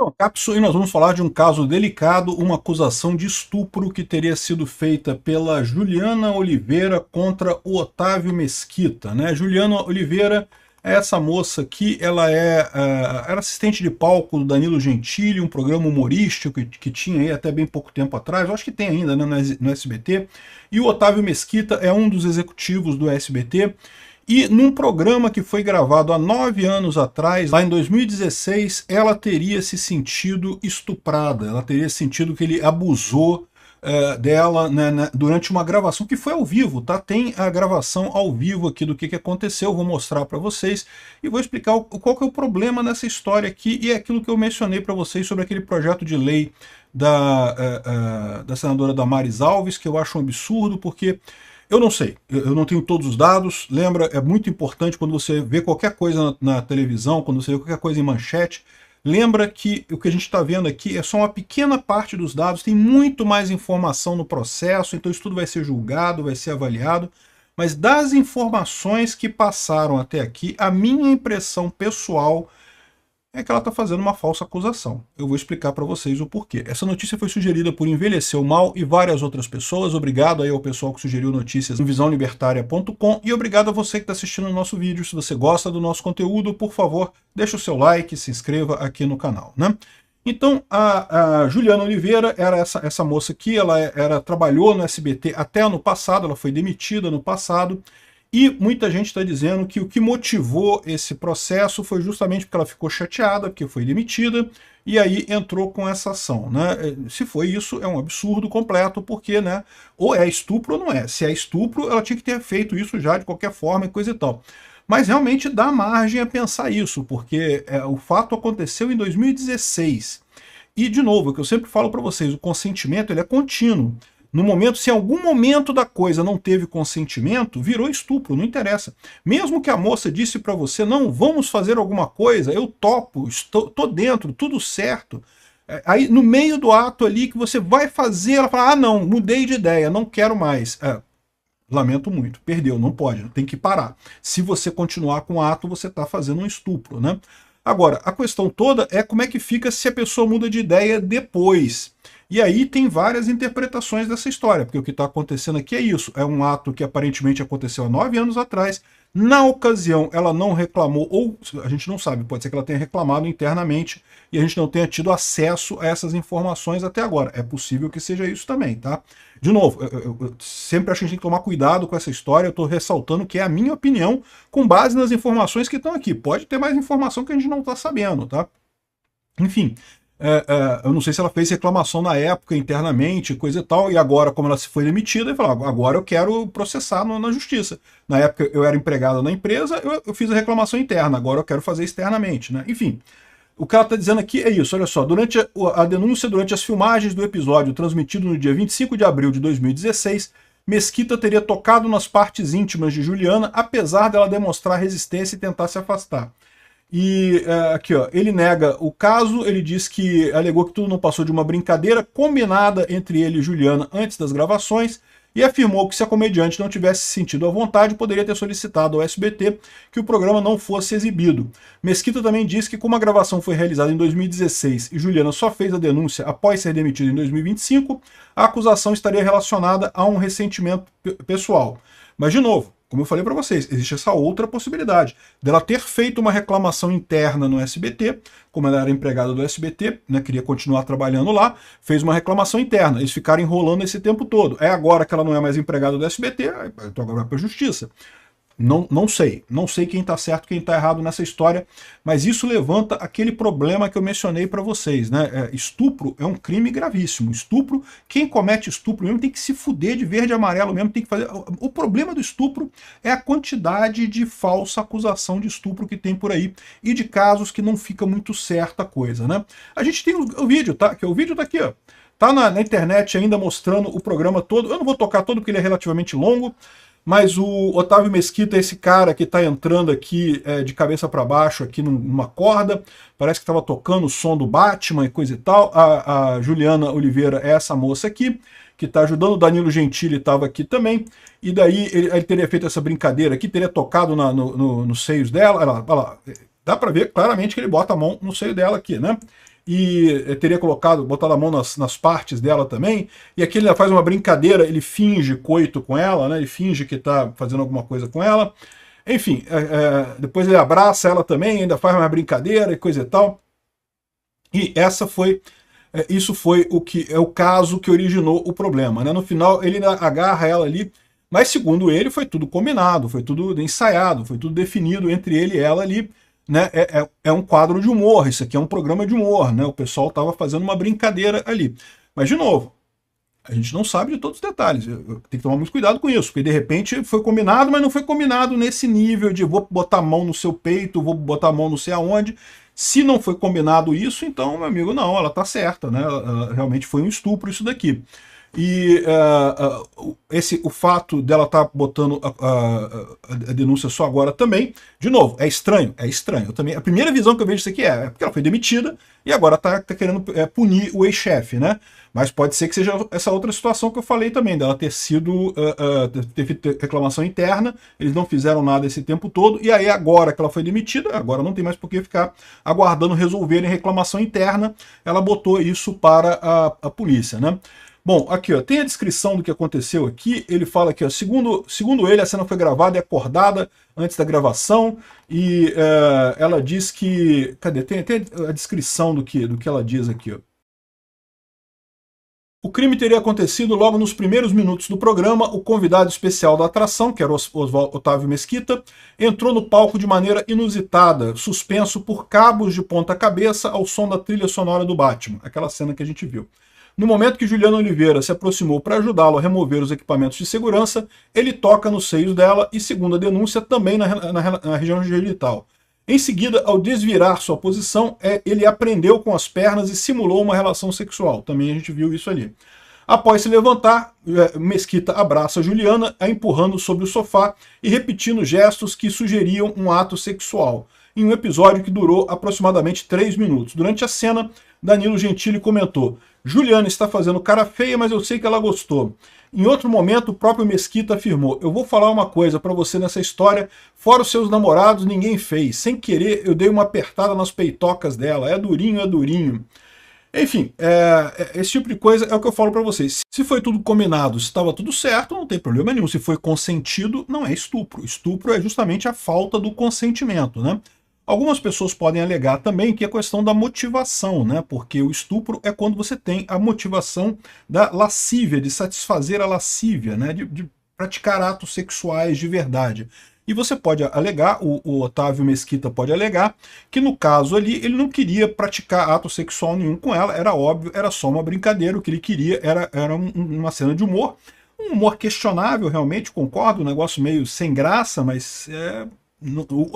Então, Capso, e nós vamos falar de um caso delicado, uma acusação de estupro que teria sido feita pela Juliana Oliveira contra o Otávio Mesquita, né? Juliana Oliveira é essa moça que ela era assistente de palco do Danilo Gentili, um programa humorístico que tinha aí até bem pouco tempo atrás, eu acho que tem ainda, né, no SBT, e o Otávio Mesquita é um dos executivos do SBT. E num programa que foi gravado há 9 anos atrás, lá em 2016, ela teria se sentido estuprada, ela teria sentido que ele abusou dela, né, durante uma gravação que foi ao vivo, tá? Tem a gravação ao vivo aqui do que aconteceu, vou mostrar para vocês e vou explicar qual que é o problema nessa história aqui e é aquilo que eu mencionei para vocês sobre aquele projeto de lei da senadora Damares Alves, que eu acho um absurdo, porque eu não sei, eu não tenho todos os dados, lembra, é muito importante quando você vê qualquer coisa na televisão, quando você vê qualquer coisa em manchete, lembra que o que a gente está vendo aqui é só uma pequena parte dos dados, tem muito mais informação no processo, então isso tudo vai ser julgado, vai ser avaliado, mas das informações que passaram até aqui, a minha impressão pessoal é que ela está fazendo uma falsa acusação. Eu vou explicar para vocês o porquê. Essa notícia foi sugerida por Envelheceu Mal e várias outras pessoas. Obrigado aí ao pessoal que sugeriu notícias no visãolibertaria.com e obrigado a você que está assistindo o nosso vídeo. Se você gosta do nosso conteúdo, por favor, deixa o seu like, se inscreva aqui no canal, né? Então, a Juliana Oliveira era essa moça aqui, ela trabalhou no SBT até ano passado, ela foi demitida no passado, e muita gente está dizendo que o que motivou esse processo foi justamente porque ela ficou chateada, porque foi demitida, e aí entrou com essa ação, né? Se foi isso, é um absurdo completo, porque, né, ou é estupro ou não é. Se é estupro, ela tinha que ter feito isso já de qualquer forma e coisa e tal. Mas realmente dá margem a pensar isso, porque o fato aconteceu em 2016. E, de novo, o que eu sempre falo para vocês, o consentimento ele é contínuo. No momento, se em algum momento da coisa não teve consentimento, virou estupro, não interessa. Mesmo que a moça disse para você, não, vamos fazer alguma coisa, eu topo, tô dentro, tudo certo. Aí no meio do ato ali que você vai fazer, ela fala, ah não, mudei de ideia, não quero mais. Lamento muito, perdeu, não pode, tem que parar. Se você continuar com o ato, você está fazendo um estupro, né? Agora, a questão toda é como é que fica se a pessoa muda de ideia depois. E aí tem várias interpretações dessa história, porque o que está acontecendo aqui é isso, é um ato que aparentemente aconteceu há 9 anos atrás, na ocasião ela não reclamou, ou a gente não sabe, pode ser que ela tenha reclamado internamente e a gente não tenha tido acesso a essas informações até agora, é possível que seja isso também, tá? De novo, eu sempre acho que a gente tem que tomar cuidado com essa história, eu estou ressaltando que é a minha opinião com base nas informações que estão aqui, pode ter mais informação que a gente não está sabendo, tá? Enfim, eu não sei se ela fez reclamação na época internamente, coisa e tal, e agora, como ela se foi demitida, ele falou, agora eu quero processar na justiça. Na época eu era empregado na empresa, eu fiz a reclamação interna, agora eu quero fazer externamente, né? Enfim, o que ela está dizendo aqui é isso, olha só, durante a denúncia, durante as filmagens do episódio transmitido no dia 25 de abril de 2016, Mesquita teria tocado nas partes íntimas de Juliana, apesar dela demonstrar resistência e tentar se afastar. E aqui, ó, ele nega o caso, ele diz que alegou que tudo não passou de uma brincadeira combinada entre ele e Juliana antes das gravações e afirmou que se a comediante não tivesse sentido à vontade, poderia ter solicitado ao SBT que o programa não fosse exibido. Mesquita também diz que como a gravação foi realizada em 2016 e Juliana só fez a denúncia após ser demitida em 2025, a acusação estaria relacionada a um ressentimento pessoal. Mas, de novo, como eu falei para vocês, existe essa outra possibilidade dela ter feito uma reclamação interna no SBT, como ela era empregada do SBT, né, queria continuar trabalhando lá, fez uma reclamação interna, eles ficaram enrolando esse tempo todo. É agora que ela não é mais empregada do SBT, então agora vai para a justiça. Não sei quem está certo, quem está errado nessa história, mas isso levanta aquele problema que eu mencionei para vocês, né? Estupro é um crime gravíssimo. Estupro, quem comete estupro mesmo tem que se fuder de verde e amarelo mesmo, tem que fazer. O problema do estupro é a quantidade de falsa acusação de estupro que tem por aí e de casos que não fica muito certa a coisa, né? A gente tem o vídeo, tá? Que o vídeo tá aqui, ó. Tá na internet ainda mostrando o programa todo. Eu não vou tocar todo porque ele é relativamente longo. Mas o Otávio Mesquita é esse cara que está entrando aqui de cabeça para baixo aqui numa corda, parece que estava tocando o som do Batman e coisa e tal. A Juliana Oliveira é essa moça aqui, que está ajudando, o Danilo Gentili estava aqui também, e daí ele teria feito essa brincadeira aqui, teria tocado nos seios dela, olha lá, dá para ver claramente que ele bota a mão no seio dela aqui, né? e teria botado a mão nas partes dela também, e aqui ele faz uma brincadeira, ele finge coito com ela, né? Ele finge que está fazendo alguma coisa com ela. Enfim, depois ele abraça ela também, ainda faz uma brincadeira e coisa e tal. E isso foi o caso que originou o problema, né? No final ele agarra ela ali, mas segundo ele foi tudo combinado, foi tudo ensaiado, foi tudo definido entre ele e ela ali, né? É um quadro de humor, isso aqui é um programa de humor, né? O pessoal estava fazendo uma brincadeira ali. Mas, de novo, a gente não sabe de todos os detalhes. Tem que tomar muito cuidado com isso, porque de repente foi combinado, mas não foi combinado nesse nível de vou botar a mão no seu peito, vou botar a mão não sei aonde. Se não foi combinado isso, então, meu amigo, não, ela tá certa, né? Realmente foi um estupro isso daqui. E o fato dela estar botando a denúncia só agora também, de novo, é estranho, também, a primeira visão que eu vejo disso aqui é porque ela foi demitida e agora tá querendo punir o ex-chefe, né? Mas pode ser que seja essa outra situação que eu falei também, dela ter sido, teve reclamação interna, eles não fizeram nada esse tempo todo, e aí agora que ela foi demitida, agora não tem mais por que ficar aguardando resolverem reclamação interna, ela botou isso para a polícia, né? Bom, aqui ó, tem a descrição do que aconteceu aqui, ele fala aqui, ó, segundo ele, a cena foi gravada e acordada antes da gravação, e ela diz que... Cadê? Tem a descrição do que ela diz aqui, ó. O crime teria acontecido logo nos primeiros minutos do programa. O convidado especial da atração, que era o Otávio Mesquita, entrou no palco de maneira inusitada, suspenso por cabos de ponta cabeça ao som da trilha sonora do Batman, aquela cena que a gente viu. No momento que Juliana Oliveira se aproximou para ajudá-lo a remover os equipamentos de segurança, ele toca nos seios dela e, segundo a denúncia, também na região genital. Em seguida, ao desvirar sua posição, ele a prendeu com as pernas e simulou uma relação sexual. Também a gente viu isso ali. Após se levantar, Mesquita abraça Juliana, a empurrando sobre o sofá e repetindo gestos que sugeriam um ato sexual, em um episódio que durou aproximadamente 3 minutos. Durante a cena, Danilo Gentili comentou: Juliana está fazendo cara feia, mas eu sei que ela gostou. Em outro momento, o próprio Mesquita afirmou: eu vou falar uma coisa para você nessa história, fora os seus namorados, ninguém fez. Sem querer, eu dei uma apertada nas peitocas dela. É durinho, é durinho. Enfim, esse tipo de coisa é o que eu falo para vocês. Se foi tudo combinado, se estava tudo certo, não tem problema nenhum. Se foi consentido, não é estupro. Estupro é justamente a falta do consentimento, né? Algumas pessoas podem alegar também que é questão da motivação, né? Porque o estupro é quando você tem a motivação da lascívia, de satisfazer a lascívia, né? De praticar atos sexuais de verdade. E você pode alegar, o Otávio Mesquita pode alegar, que no caso ali ele não queria praticar ato sexual nenhum com ela, era óbvio, era só uma brincadeira, o que ele queria era uma cena de humor, um humor questionável realmente, concordo, um negócio meio sem graça, mas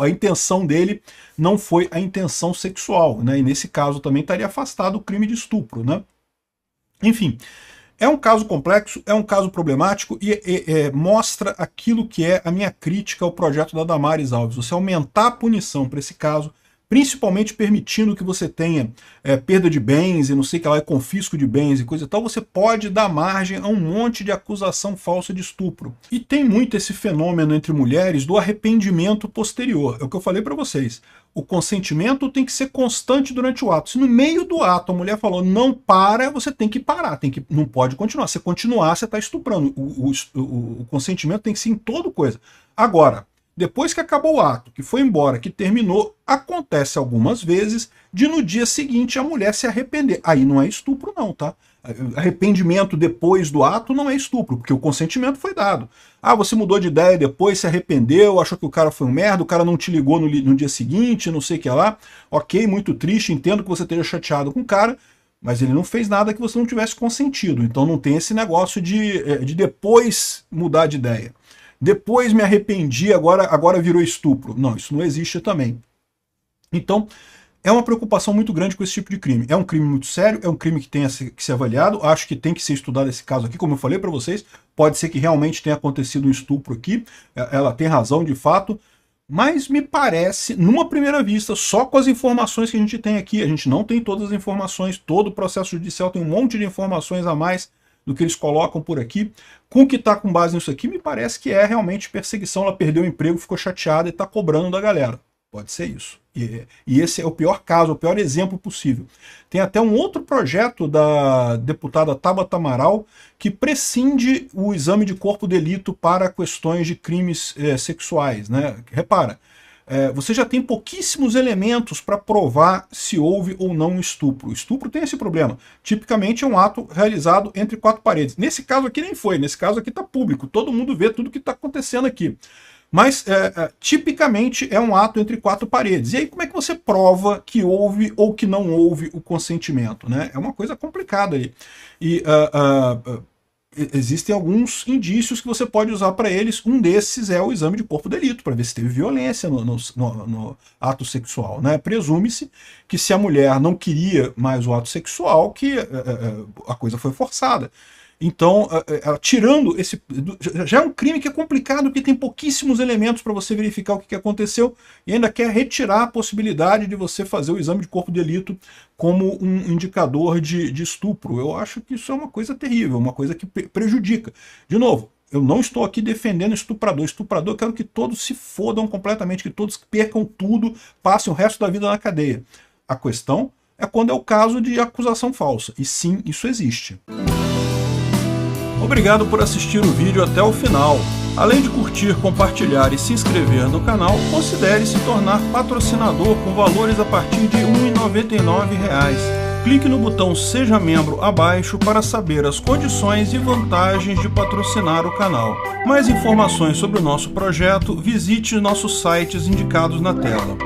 a intenção dele não foi a intenção sexual, né? E nesse caso também estaria afastado o crime de estupro, né? Enfim, é um caso complexo, é um caso problemático e mostra aquilo que é a minha crítica ao projeto da Damares Alves. Você aumentar a punição para esse caso, principalmente permitindo que você tenha perda de bens e não sei o que lá, confisco de bens e coisa e tal, você pode dar margem a um monte de acusação falsa de estupro. E tem muito esse fenômeno entre mulheres do arrependimento posterior. É o que eu falei para vocês. O consentimento tem que ser constante durante o ato. Se no meio do ato a mulher falou não para, você tem que parar, não pode continuar. Se continuar, você está estuprando. O consentimento tem que ser em toda coisa. Agora, depois que acabou o ato, que foi embora, que terminou, acontece algumas vezes de no dia seguinte a mulher se arrepender. Aí não é estupro não, tá? Arrependimento depois do ato não é estupro, porque o consentimento foi dado. Ah, você mudou de ideia depois, se arrependeu, achou que o cara foi um merda, o cara não te ligou no dia seguinte, não sei o que lá. Ok, muito triste, entendo que você esteja chateado com o cara, mas ele não fez nada que você não tivesse consentido. Então não tem esse negócio de depois mudar de ideia. Depois me arrependi, agora virou estupro. Não, isso não existe também. Então, é uma preocupação muito grande com esse tipo de crime. É um crime muito sério, é um crime que tem que ser avaliado. Acho que tem que ser estudado esse caso aqui, como eu falei para vocês. Pode ser que realmente tenha acontecido um estupro aqui. Ela tem razão, de fato. Mas me parece, numa primeira vista, só com as informações que a gente tem aqui, a gente não tem todas as informações, todo o processo judicial tem um monte de informações a mais do que eles colocam por aqui. Com o que está com base nisso aqui, me parece que é realmente perseguição. Ela perdeu o emprego, ficou chateada e está cobrando da galera. Pode ser isso. E esse é o pior caso, o pior exemplo possível. Tem até um outro projeto da deputada Tabata Amaral que prescinde o exame de corpo de delito para questões de crimes sexuais, né? Repara, você já tem pouquíssimos elementos para provar se houve ou não um estupro. O estupro tem esse problema. Tipicamente é um ato realizado entre quatro paredes. Nesse caso aqui nem foi, nesse caso aqui está público, todo mundo vê tudo que está acontecendo aqui. Mas, tipicamente, é um ato entre quatro paredes. E aí, como é que você prova que houve ou que não houve o consentimento, né? É uma coisa complicada aí. E existem alguns indícios que você pode usar para eles. Um desses é o exame de corpo de delito, para ver se teve violência no ato sexual, né? Presume-se que se a mulher não queria mais o ato sexual, que a coisa foi forçada. Então, tirando esse... Já é um crime que é complicado, porque tem pouquíssimos elementos para você verificar o que aconteceu, e ainda quer retirar a possibilidade de você fazer o exame de corpo de delito como um indicador de estupro. Eu acho que isso é uma coisa terrível, uma coisa que prejudica. De novo, eu não estou aqui defendendo estuprador. Estuprador, eu quero que todos se fodam completamente, que todos percam tudo, passem o resto da vida na cadeia. A questão é quando é o caso de acusação falsa. E sim, isso existe. Obrigado por assistir o vídeo até o final. Além de curtir, compartilhar e se inscrever no canal, considere se tornar patrocinador com valores a partir de R$ 1,99. Clique no botão Seja Membro abaixo para saber as condições e vantagens de patrocinar o canal. Mais informações sobre o nosso projeto, visite nossos sites indicados na tela.